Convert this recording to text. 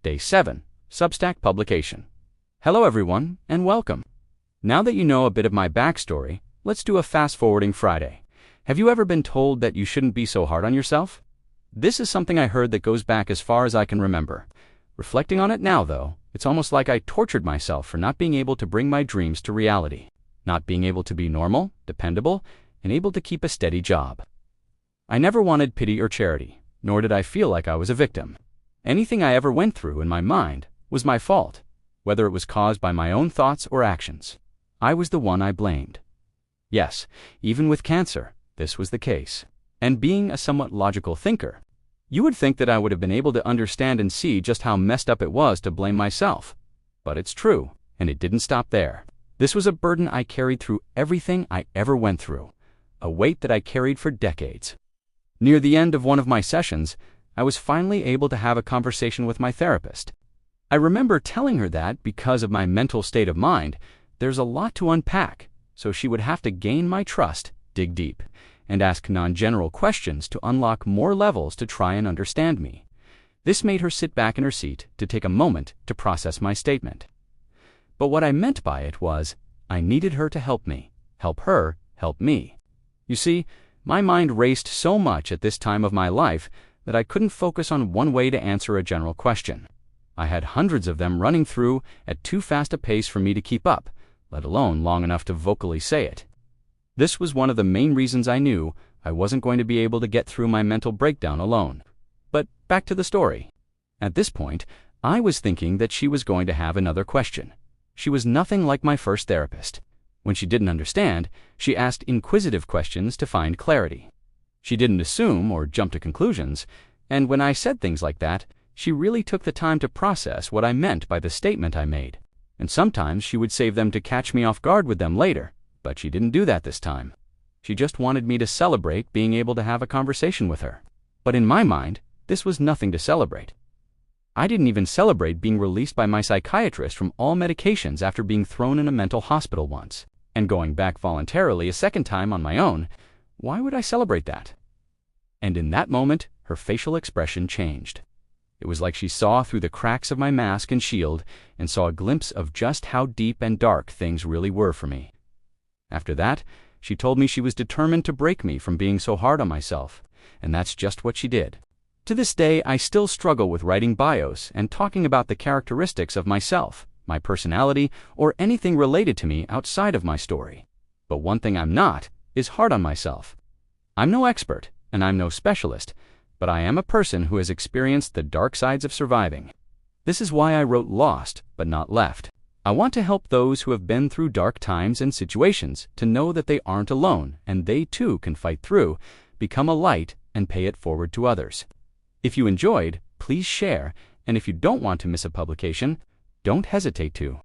Day 7, Substack Publication. Hello everyone, and welcome. Now that you know a bit of my backstory, let's do a fast-forwarding Friday. Have you ever been told that you shouldn't be so hard on yourself? This is something I heard that goes back as far as I can remember. Reflecting on it now, though, it's almost like I tortured myself for not being able to bring my dreams to reality, not being able to be normal, dependable, and able to keep a steady job. I never wanted pity or charity, nor did I feel like I was a victim. Anything I ever went through in my mind was my fault, whether it was caused by my own thoughts or actions. I was the one I blamed. Yes, even with cancer, this was the case. And being a somewhat logical thinker, you would think that I would have been able to understand and see just how messed up it was to blame myself. But it's true, and it didn't stop there. This was a burden I carried through everything I ever went through, a weight that I carried for decades. Near the end of one of my sessions, I was finally able to have a conversation with my therapist. I remember telling her that because of my mental state of mind, there's a lot to unpack, so she would have to gain my trust, dig deep, and ask non-general questions to unlock more levels to try and understand me. This made her sit back in her seat to take a moment to process my statement. But what I meant by it was, I needed her to help me, help her, help me. You see, my mind raced so much at this time of my life that I couldn't focus on one way to answer a general question. I had hundreds of them running through at too fast a pace for me to keep up, let alone long enough to vocally say it. This was one of the main reasons I knew I wasn't going to be able to get through my mental breakdown alone. But back to the story. At this point, I was thinking that she was going to have another question. She was nothing like my first therapist. When she didn't understand, she asked inquisitive questions to find clarity. She didn't assume or jump to conclusions, and when I said things like that, she really took the time to process what I meant by the statement I made. And sometimes she would save them to catch me off guard with them later, but she didn't do that this time. She just wanted me to celebrate being able to have a conversation with her. But in my mind, this was nothing to celebrate. I didn't even celebrate being released by my psychiatrist from all medications after being thrown in a mental hospital once, and going back voluntarily a second time on my own. Why would I celebrate that? And in that moment, her facial expression changed. It was like she saw through the cracks of my mask and shield and saw a glimpse of just how deep and dark things really were for me. After that, she told me she was determined to break me from being so hard on myself, and that's just what she did. To this day, I still struggle with writing bios and talking about the characteristics of myself, my personality, or anything related to me outside of my story. But one thing I'm not is hard on myself. I'm no expert, and I'm no specialist, but I am a person who has experienced the dark sides of surviving. This is why I wrote Lost, but not Left. I want to help those who have been through dark times and situations to know that they aren't alone, and they too can fight through, become a light, and pay it forward to others. If you enjoyed, please share, and if you don't want to miss a publication, don't hesitate to.